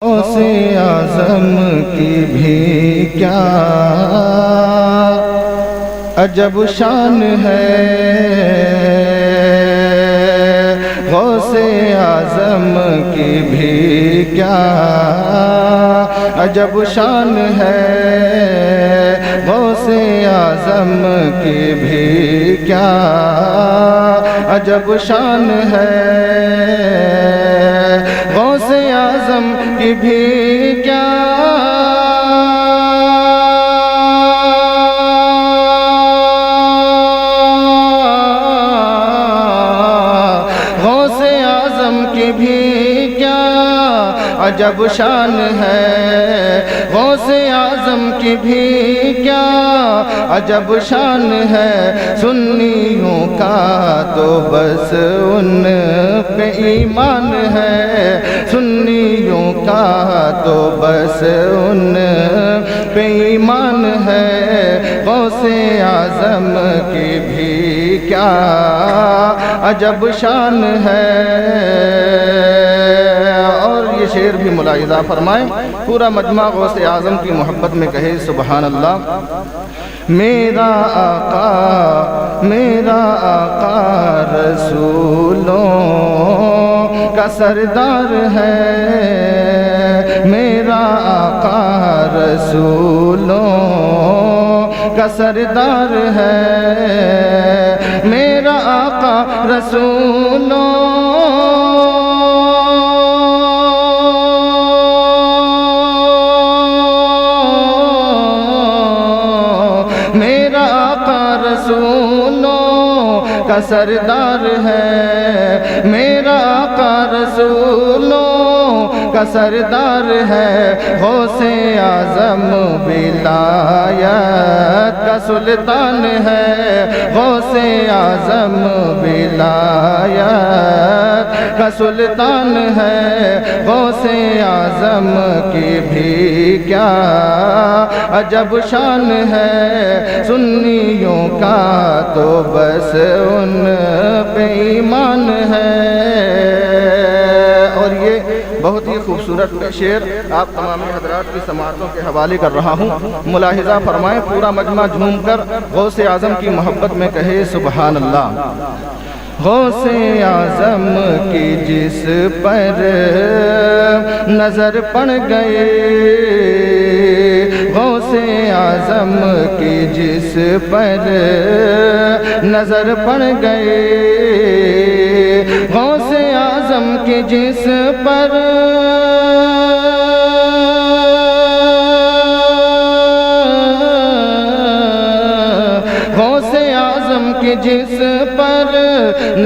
غوث اعظم کی بھی کیا عجب شان ہے، غوث اعظم کی بھی کیا عجب شان ہے، غوث اعظم کی بھی کیا عجب شان ہے، غوث اعظم کی بھی کیا غوث اعظم کی بھی کیا عجب شان ہے، غوث اعظم کی بھی کیا عجب شان ہے، سنیوں کا تو بس ان پہ ایمان ہے، سنیوں کا تو بس ان پہ ایمان ہے، غوث اعظم کی بھی کیا عجب شان ہے۔ اور یہ شعر بھی ملاحظہ فرمائیں، پورا مجمع غوث اعظم کی محبت میں کہے سبحان اللہ۔ میرا آقا رسولوں کا سردار ہے، میرا آقا رسولوں کا سردار ہے، میرا آقا رسولوں میرا آقا رسولوں کا سردار ہے، میرا آقا رسولوں کا سردار ہے، غوث اعظم ولایت کا سلطان ہے، غوث اعظم ولایت کا سلطان ہے، غوث اعظم کی بھی کیا عجب شان ہے، سنیوں کا تو بس ان پہ ایمان ہے۔ اور یہ بہت ہی خوبصورت شعر آپ تمام حضرات کی سماعتوں کے حوالے کر رہا ہوں، ملاحظہ فرمائیں، پورا مجمع جھوم کر غوث اعظم کی محبت میں کہے سبحان اللہ۔ غوث اعظم کی جس پر نظر پڑ گئے، غوث اعظم کی جس پر نظر پڑ گئے، غوث اعظم کی جس پر غوث اعظم کی جس پر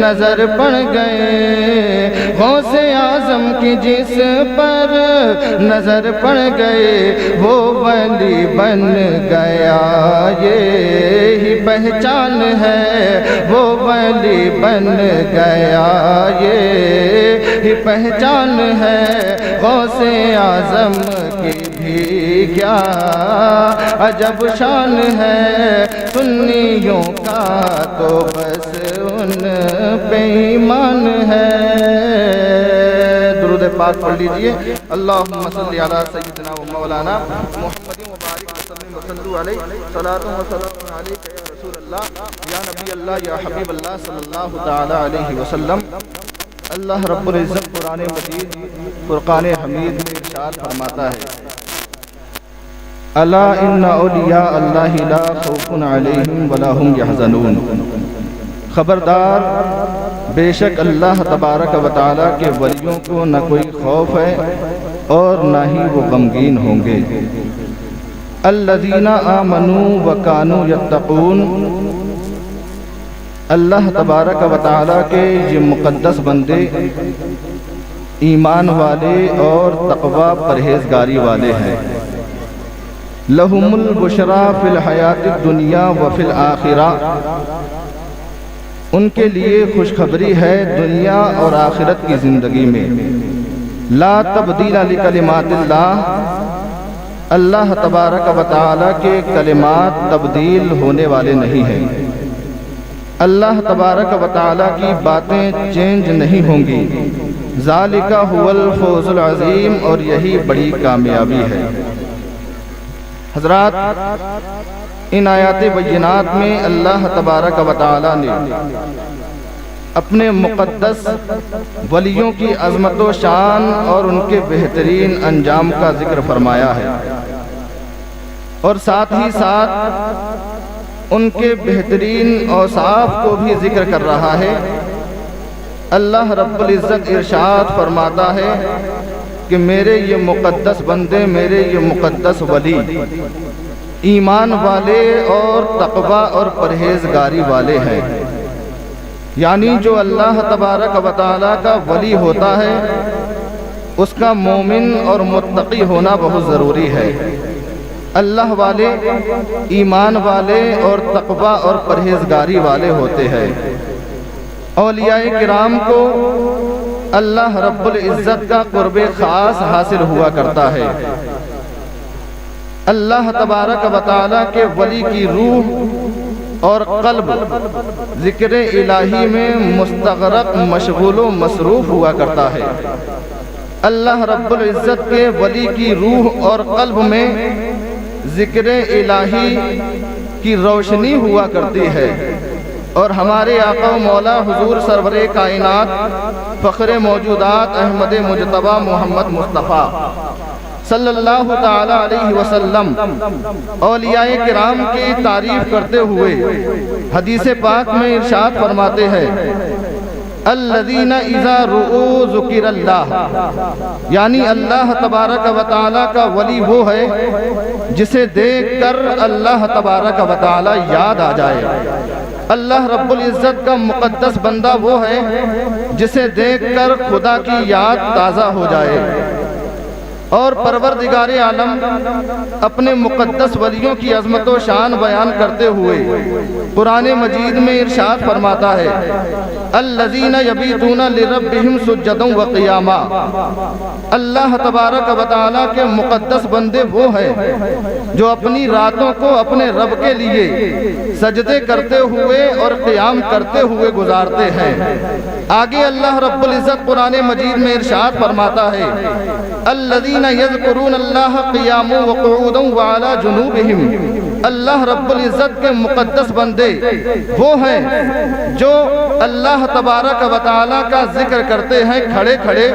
نظر پڑ گئے، غوث اعظم کی جس پر نظر پڑ گئے، وہ ولی بن گیا یہی پہچان ہے، وہ ولی بن گیا یہی پہچان ہے، غوث اعظم کی بھی کیا عجب شان ہے، سنیوں کا تو بس ان پہ ایمان ہے۔ درود پاک پڑھ لیجئے، اللہم صلی علی سیدنا و مولانا محمد مبارک وسلم وصلو علیہ، صلاۃ و سلام علیک یا رسول اللہ یا نبی اللہ یا حبیب اللہ صلی اللہ تعالی علیہ وسلم۔ اللہ رب العزت قرآن مجید فرقان حمید میں ارشاد فرماتا ہے، الا ان اولیاء اللہ لا خوف علیہم ولا هم یحزنون، خبردار بے شک اللہ تبارک و تعالیٰ کے ولیوں کو نہ کوئی خوف ہے اور نہ ہی وہ غمگین ہوں گے۔ الذین آمنوا وکانوا یتقون، اللہ تبارک و تعالیٰ کے یہ مقدس بندے ایمان والے اور تقوی پرہیزگاری والے ہیں۔ لہم البشریٰ فی الحیات الدنیا وفی الآخرہ، ان کے لیے خوشخبری ہے دنیا اور آخرت کی زندگی میں۔ لا تبدیل لکلمات اللہ، اللہ تبارک و تعالیٰ کے کلمات تبدیل ہونے والے نہیں ہیں، اللہ تبارک و تعالیٰ کی باتیں چینج نہیں ہوں گی۔ ذالک هو الفوز العظیم، اور یہی بڑی کامیابی ہے۔ حضرات، ان آیات بینات میں اللہ تبارک و تعالی نے اپنے مقدس ولیوں کی عظمت و شان اور ان کے بہترین انجام کا ذکر فرمایا ہے، اور ساتھ ہی ساتھ ان کے بہترین اوصاف کو بھی ذکر کر رہا ہے۔ اللہ رب العزت ارشاد فرماتا ہے کہ میرے یہ مقدس بندے، میرے یہ مقدس ولی ایمان والے اور تقوی اور پرہیزگاری والے ہیں، یعنی جو اللہ تبارک و تعالیٰ کا ولی ہوتا ہے اس کا مومن اور متقی ہونا بہت ضروری ہے۔ اللہ والے ایمان والے اور تقوی اور پرہیزگاری والے ہوتے ہیں۔ اولیاء کرام کو اللہ رب العزت کا قرب خاص حاصل ہوا کرتا ہے۔ اللہ تبارک و تعالیٰ کے ولی کی روح اور قلب ذکر الہی میں مستغرق، مشغول و مصروف ہوا کرتا ہے۔ اللہ رب العزت کے ولی کی روح اور قلب میں ذکر الہی کی روشنی ہوا کرتی ہے، اور ہمارے آقا و مولا حضور سرور کائنات فخر موجودات احمد مجتبی محمد مصطفیٰ صلی اللہ تعالی علیہ وسلم اولیاء کرام کی تعریف کرتے ہوئے حدیث پاک میں ارشاد فرماتے ہیں، الذین اذا رؤوا ذکر اللہ، یعنی اللہ تبارک و تعالی کا ولی وہ ہے جسے دیکھ کر اللہ تبارک و تعالی یاد آ جائے۔ اللہ رب العزت کا مقدس بندہ وہ ہے جسے دیکھ کر خدا کی یاد تازہ ہو جائے۔ اور پروردگار عالم اپنے مقدس ولیوں کی عظمت و شان بیان کرتے ہوئے قرآن مجید میں ارشاد فرماتا ہے، الذین یبیتون لربہم سجدا وقیاما، اللہ تبارک و تعالیٰ کے مقدس بندے وہ ہیں جو اپنی راتوں کو اپنے رب کے لیے سجدے کرتے ہوئے اور قیام کرتے ہوئے گزارتے ہیں۔ آگے اللہ رب العزت قرآن مجید میں ارشاد فرماتا ہے، الذین یذکرون اللہ قیاما وقعودا وعلی جنوبہم، اللہ رب العزت کے مقدس بندے وہ ہیں جو اللہ تبارک و تعالیٰ کا ذکر کرتے ہیں کھڑے کھڑے،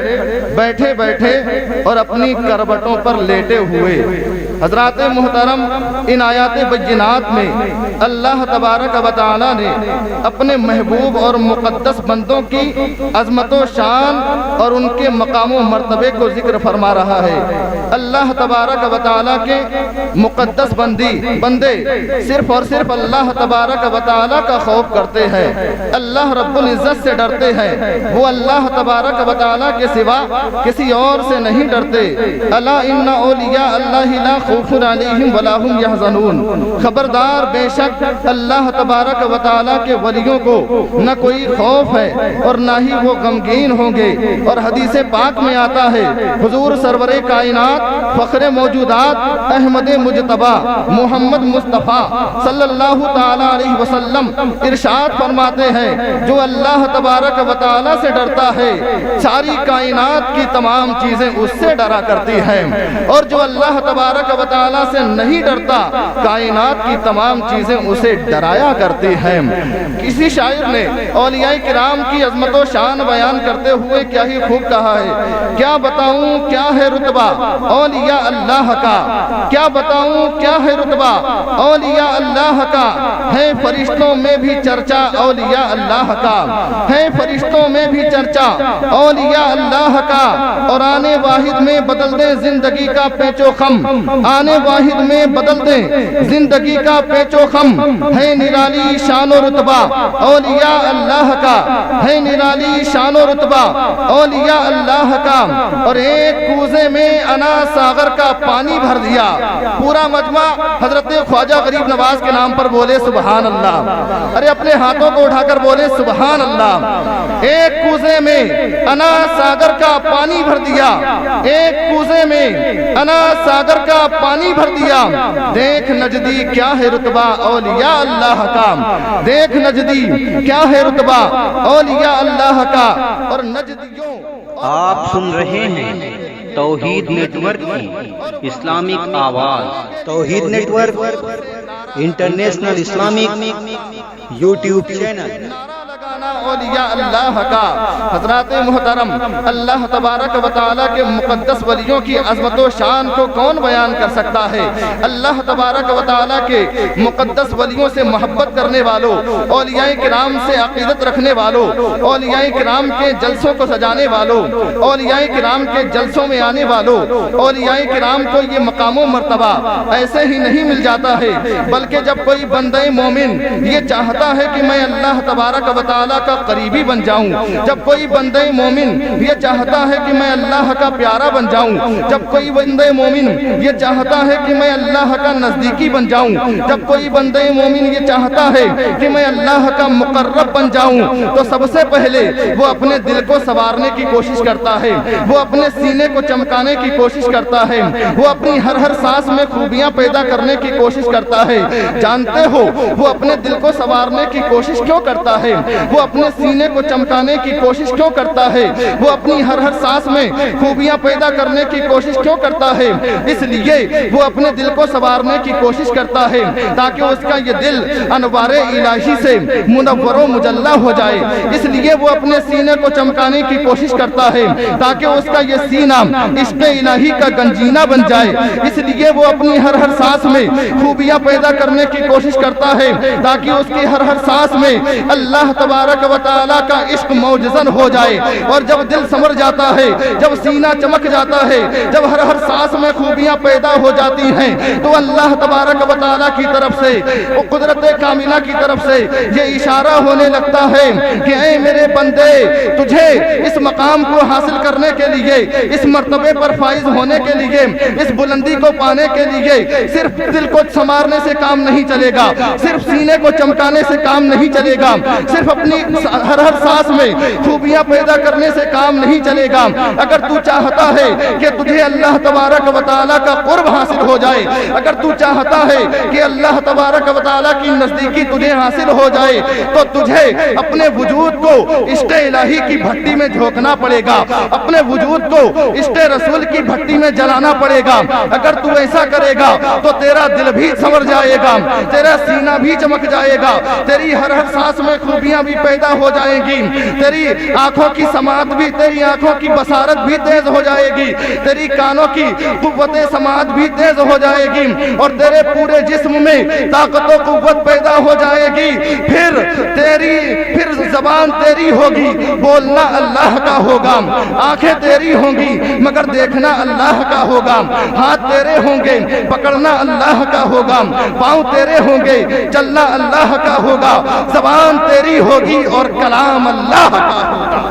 بیٹھے بیٹھے اور اپنی کروٹوں پر لیٹے ہوئے۔ حضرات محترم، ان آیات بینات میں اللہ تبارک و تعالیٰ نے اپنے محبوب اور مقدس بندوں کی عظمت و شان اور ان کے مقام و مرتبے کو ذکر فرما رہا ہے۔ اللہ تبارک و تعالیٰ کے مقدس بندے صرف اور صرف اللہ تبارک و تعالیٰ کا خوف کرتے ہیں، اللہ رب العزت سے ڈرتے ہیں، وہ اللہ تبارک و تعالیٰ کے سوا کسی اور سے نہیں ڈرتے۔ الا ان اولیاء اللہ لا خوف علیہم ولا هم يحزنون، خبردار بے شک اللہ تبارک و تعالیٰ کے ولیوں کو نہ کوئی خوف ہے اور نہ ہی وہ غمگین ہوں گے۔ اور حدیث پاک میں آتا ہے، حضور سرور کائنات فخر موجودات احمد مجتبی محمد مصطفیٰ صلی اللہ تعالی علیہ وسلم ارشاد فرماتے ہیں، جو اللہ تبارک و تعالیٰ سے ڈرتا ہے ساری کائنات کی تمام چیزیں اس سے ڈرا کرتی ہیں، اور جو اللہ تبارک و تعالیٰ سے نہیں ڈرتا کائنات کی تمام چیزیں اسے ڈرایا کرتی ہیں۔ کسی شاعر نے اولیاء کرام کی عظمت و شان بیان کرتے ہوئے کیا ہی خوب کہا ہے، کیا بتاؤں کیا ہے رتبہ اولیاء اللہ کا، کیا بتاؤں کیا ہے رتبہ اولیاء اللہ کا، ہے فرشتوں میں بھی چرچا اولیاء اللہ کا، ہے فرشتوں میں بھی چرچا اولیاء اللہ کا، اور آنے واحد میں بدل دے زندگی کا پیچ و خم، آنے واحد میں بدل دے زندگی کا پیچ و خم، ہے نرالی شان و رتبہ اولیاء اللہ کا، ہے نرالی شان و رتبہ اولیاء اللہ کا۔ اور ایک کوزے میں انا ساغر کا پانی بھر دیا، پورا مجمع حضرت خواجہ غریب نواز کے نام پر بولے سبحان اللہ، ارے اپنے ہاتھوں کو اٹھا کر بولے سبحان اللہ۔ ایک کوزے میں انا ساگر کا پانی بھر دیا، ایک کوزے میں انا ساگر کا پانی بھر دیا، دیکھ نجدی کیا ہے رتبہ اولیاء اللہ کا، دیکھ نجدی کیا ہے رتبہ اولیاء اللہ کا۔ اور نجدیوں آپ سن رہے ہیں توحید نیٹ ورک کی اسلامک آواز۔ Tawheed network international Islamic YouTube channel. اولیاء اللہ کا حضرات محترم، اللہ تبارک و تعالیٰ کے مقدس ولیوں کی عظمت و شان کو کون بیان کر سکتا ہے؟ اللہ تبارک و تعالیٰ کے مقدس ولیوں سے محبت کرنے والوں، اولیاء کرام سے عقیدت رکھنے والوں، اولیاء کرام کے جلسوں کو سجانے والوں، اولیاء کرام کے جلسوں میں آنے والوں، اولیاء کرام کو یہ مقام و مرتبہ ایسے ہی نہیں مل جاتا ہے، بلکہ جب کوئی بندہ مومن یہ چاہتا ہے کہ میں اللہ تبارک و تعالیٰ کا قریبی بن جاؤں، جب کوئی بندہ مومن یہ چاہتا ہے کہ میں اللہ کا پیارا بن جاؤں، جب کوئی بندہ مومن یہ چاہتا ہے کہ میں اللہ کا نزدیکی بن جاؤں، جب کوئی بندہ مومن یہ چاہتا ہے کہ میں اللہ کا مقرب بن جاؤں، تو سب سے پہلے وہ اپنے دل کو سنوارنے کی کوشش کرتا ہے، وہ اپنے سینے کو چمکانے کی کوشش کرتا ہے، وہ اپنی ہر سانس میں خوبیاں پیدا کرنے کی کوشش کرتا ہے۔ جانتے ہو وہ اپنے دل کو سنوارنے کی کوشش کیوں کرتا ہے؟ وہ اپنے سینے کو چمکانے کی کوشش کیوں کرتا ہے؟ وہ اپنی ہر سانس میں خوبیاں پیدا کرنے کی کوشش کیوں کرتا ہے؟ اس لیے وہ اپنے دل کو سنوارنے کی کوشش کرتا ہے تاکہ اس کا یہ دل انوار الہی سے منور و مجلہ ہو جائے۔ اس لیے وہ اپنے سینے کو چمکانے کی کوشش کرتا ہے تاکہ اس کا یہ سینہ عشق الہی کا گنجینہ بن جائے۔ اس لیے وہ اپنی ہر سانس میں خوبیاں پیدا کرنے کی کوشش کرتا ہے تاکہ اس کی ہر سانس میں اللہ تبارک و تعالیٰ کا عشق موجزن ہو جائے۔ اور جب دل سمر جاتا ہے، جب سینہ چمک جاتا ہے، جب ہر سانس میں خوبیاں پیدا ہو جاتی ہیں، تو اللہ تبارک و تعالیٰ کی طرف سے، وہ قدرت کاملہ کی طرف سے یہ اشارہ ہونے لگتا ہے کہ اے میرے بندے، تجھے اس مقام کو حاصل کرنے کے لیے، اس مرتبے پر فائز ہونے کے لیے، اس بلندی کو پانے کے لیے صرف دل کو سنوارنے سے کام نہیں چلے گا، صرف سینے کو چمکانے سے کام نہیں چلے گا، صرف اپنی ہر سانس میں خوبیاں پیدا کرنے سے کام نہیں چلے گا۔ اگر تو چاہتا ہے کہ تجھے اللہ تبارک و تعالیٰ کا قرب حاصل ہو جائے، اگر تو چاہتا ہے کہ اللہ تبارک و تعالیٰ کی نزدیکی تجھے حاصل ہو جائے، تو تجھے اپنے وجود کو عشق الہی کی بھٹی میں جھونکنا پڑے گا، اپنے وجود کو عشق رسول کی بھٹی میں جلانا پڑے گا۔ اگر تو ایسا کرے گا تو تیرا دل بھی سنور جائے گا، تیرا سینہ بھی چمک جائے گا، تیری ہر سانس میں خوبیاں بھی پیدا ہو جائیں گی، تیری آنکھوں کی سماعت بھی، تیری آنکھوں کی بصارت بھی تیز ہو جائے گی، تیری کانوں کی قوت سماعت بھی تیز ہو جائے گی، اور تیرے پورے جسم میں طاقت و قوت پیدا ہو جائے گی۔ پھر زبان تیری ہوگی، بولنا اللہ کا ہوگا، آنکھیں تیری ہوں گی مگر دیکھنا اللہ کا ہوگا، ہاتھ تیرے ہوں گے پکڑنا اللہ کا ہوگا، پاؤں تیرے ہوں گے چلنا اللہ کا ہوگا، زبان تیری ہوگی اور کلام اللہ کا ہوگا۔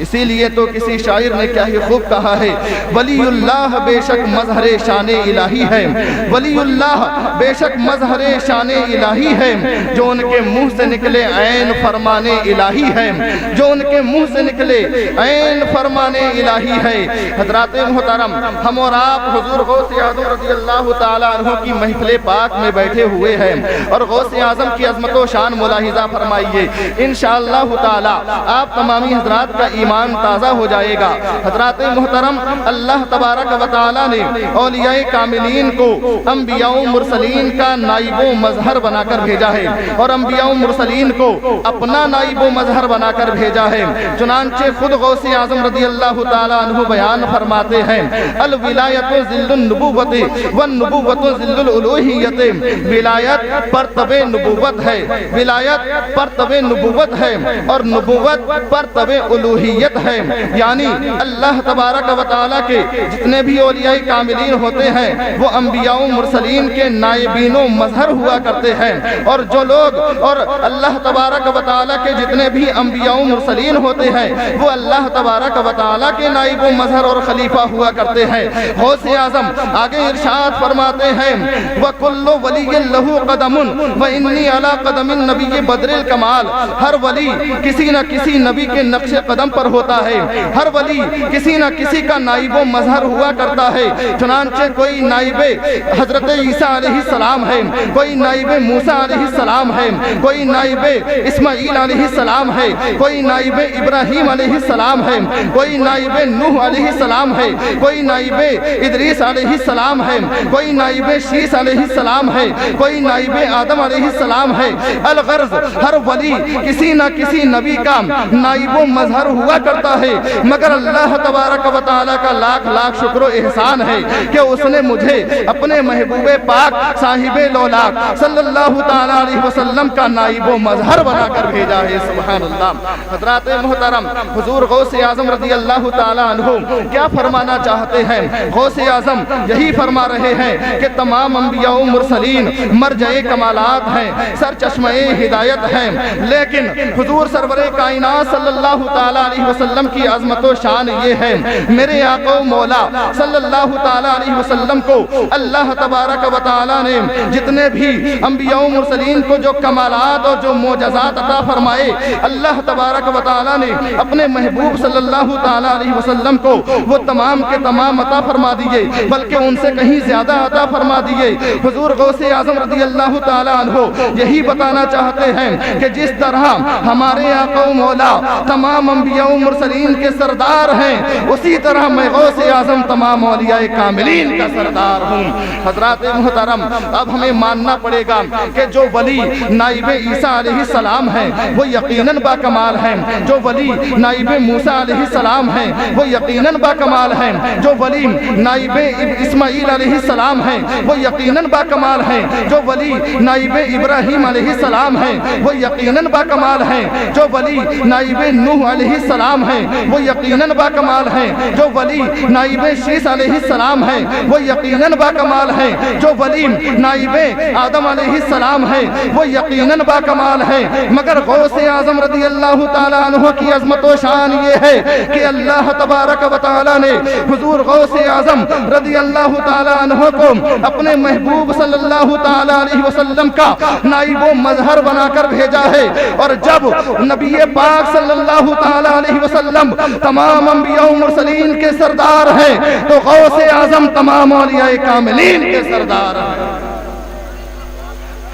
اسی لیے تو کسی شاعر نے کیا ہی خوب کہا ہے، ولی اللہ بے شک مظہر شان الہی ہے، ولی اللہ بے شک مظہر شان الہی ہے، جو ان کے منہ سے نکلے عین فرمان الہی ہے، جو ان کے منہ سے نکلے عین فرمان الہی ہے۔ حضرات محترم، ہم اور آپ حضور غوث اعظم رضی اللہ تعالیٰ عنہ کی محفل پاک میں بیٹھے ہوئے ہیں، اور غوث اعظم کی عظمت و شان ملاحظہ فرمائیے۔ انشاءاللہ تعالیٰ آپ تمامی حضرات کا ایمان تازہ ہو جائے گا۔ حضرات محترم، اللہ تبارک و تعالیٰ نے اولیاء کاملین کو انبیاء و مرسلین کا نائب و مظہر بنا کر بھیجا ہے، اور انبیاء و مرسلین کو اپنا نائب و مظہر بنا کر بھیجا ہے۔ چنانچہ خود غوث اعظم رضی اللہ تعالیٰ عنہ بیان فرماتے ہیں، الولایت ذل النبوت والنبوت ذل الالوہیت، ولایت مرتبہ نبوت ہے، ولایت مرتبہ نبوت ہے، اور نبوت مرتبہ الوہیت ہے۔ یعنی اللہ تبارک و تعالیٰ کے جتنے بھی اولیاء کاملین ہوتے ہیں وہ انبیاء و مرسلین کے نائبین و مظہر ہوا کرتے ہیں، اور جو لوگ اور اللہ تبارک و تعالیٰ کے جتنے بھی انبیاء و مرسلین ہوتے ہیں وہ اللہ تبارک و تعالیٰ کے نائب و مظہر اور خلیفہ ہوا کرتے ہیں۔ غوث اعظم آگے ارشاد فرماتے ہیں، وَكُلُّ وَلِيٍّ لَهُ قَدَمٌ وَإِنِّي عَلَى قَدَمِ النَّبِيِّ بَدْرِ الْكَمَالِ، ہر ولی کسی نہ کسی نبی کے نقش قدم پر پر ہوتا ہے۔ ہر ولی کسی نہ کسی کا نائب و مظہر ہوا کرتا ہے، چنانچہ کوئی نائب حضرت عیسیٰ علیہ السلام ہے، کوئی نائب موسیٰ علیہ السلام ہے، کوئی نائب اسماعیل علیہ السلام ہے، کوئی نائب ابراہیم علیہ السلام ہے، کوئی نائب نوح علیہ السلام ہے، کوئی نائب ادریس علیہ السلام ہے، کوئی نائب شیس علیہ السلام ہے، کوئی نائب آدم علیہ السلام ہے۔ الغرض ہر ولی کسی نہ کسی نبی کا نائب و مظہر ہوا کرتا ہے، مگر اللہ تبارک و تعالیٰ کا لاکھ لاکھ شکر و احسان ہے کہ اس نے مجھے اپنے محبوب پاک صاحب لولاک صلی اللہ تعالیٰ علیہ وسلم کا نائب و مظہر بنا کر بھیجا ہے۔ سبحان اللہ۔ حضرات محترم، حضور غوث اعظم رضی اللہ تعالیٰ عنہ کیا فرمانا چاہتے ہیں؟ غوث اعظم یہی فرما رہے ہیں کہ تمام انبیاء و مرسلین مرجع کمالات ہیں، سر چشمہ ہدایت ہیں، لیکن حضور سرور کائنات صلی اللہ تعالیٰ علیہ وسلم کی عظمت و شان یہ ہے، میرے آقا و مولا صلی اللہ تعالیٰ علیہ وسلم کو اللہ تبارک و تعالیٰ نے جتنے بھی انبیاء و مرسلین کو جو کمالات اور جو معجزات عطا فرمائے، اللہ تبارک و تعالیٰ نے اپنے محبوب صلی اللہ تعالیٰ علیہ وسلم کو وہ تمام کے تمام عطا فرما دیے، بلکہ ان سے کہیں زیادہ عطا فرما دیے۔ حضور غوث اعظم رضی اللہ تعالیٰ عنہ یہی بتانا چاہتے ہیں کہ جس طرح ہمارے آقا و مولا تمام انبیاء و مرسلین کے سردار ہیں، اسی طرح میں غوث اعظم تمام اولیاء کاملین کا سردار ہوں۔ حضرات محترم، اب ہمیں ماننا پڑے گا کہ جو ولی نائب عیسیٰ علیہ السلام ہیں وہ یقیناً با کمال ہیں، جو ولی نائب موسیٰ علیہ السلام ہیں وہ یقیناً با کمال ہیں، جو ولی نائب اسماعیل علیہ السلام ہیں وہ یقیناً با کمال ہیں، جو ولی نائب ابراہیم علیہ السلام ہیں وہ یقیناً با کمال ہیں، جو ولی نائب نوح علیہ السلام ہیں وہ یقیناً با کمال ہیں، جو ولی نائب شیس علیہ السلام ہیں وہ یقیناً با کمال ہیں، جو ولی نائب آدم علیہ السلام ہیں وہ یقیناً با کمال ہیں، مگر غوث اعظم رضی اللہ تعالیٰ عنہ کی عظمت و شان یہ ہے کہ اللہ تبارک و تعالیٰ نے حضور غوث اعظم رضی اللہ تعالیٰ عنہ کو اپنے محبوب صلی اللہ تعالیٰ علیہ وسلم کا نائب و مظہر بنا کر بھیجا ہے۔ اور جب نبی پاک صلی اللہ تعالیٰ علیہ وسلم تمام انبیاء و مرسلین کے سردار ہیں تو غوث اعظم تمام اولیاء کاملین کے سردار ہیں۔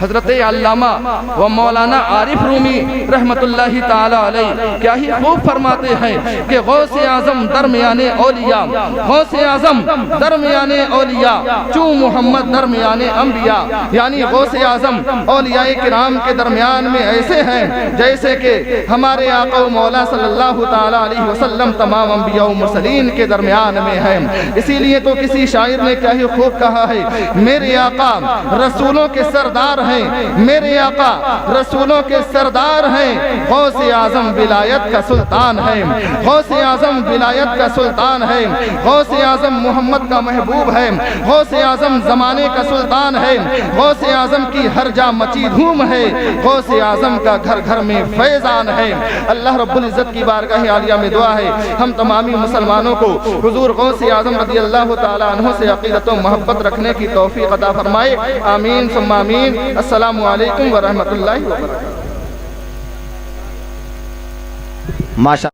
حضرت علامہ و مولانا عارف رومی رحمت اللہ تعالیٰ علیہ کیا ہی خوب فرماتے ہیں کہ غوث اعظم درمیان اولیاء، غوث اعظم درمیان اولیاء چوں محمد درمیان انبیاء، یعنی غوث اعظم اولیاء کرام کے درمیان میں ایسے ہیں جیسے کہ ہمارے آقا و مولا صلی اللہ تعالیٰ علیہ وسلم تمام انبیاء و مرسلین کے درمیان میں ہیں۔ اسی لیے تو کسی شاعر نے کیا ہی خوب کہا ہے، میرے آقا رسولوں کے سردار ہیں، میرے آقا رسولوں کے سردار ہیں، غوث اعظم ولایت کا سلطان ہے، غوث اعظم ولایت کا سلطان ہے، غوث اعظم محمد کا محبوب ہے، غوث اعظم زمانے کا سلطان ہے، غوث اعظم کی ہر جا مچی دھوم ہے، غوث اعظم کا گھر گھر میں فیضان ہے۔ اللہ رب العزت کی بارگاہ عالیہ میں دعا ہے ہم تمامی مسلمانوں کو حضور غوث اعظم رضی اللہ تعالیٰ عنہ سے عقیدت و محبت رکھنے کی توفیق عطا فرمائے، آمین ثم آمین۔ السلام علیکم ورحمۃ اللہ وبرکاتہ۔ ماشاء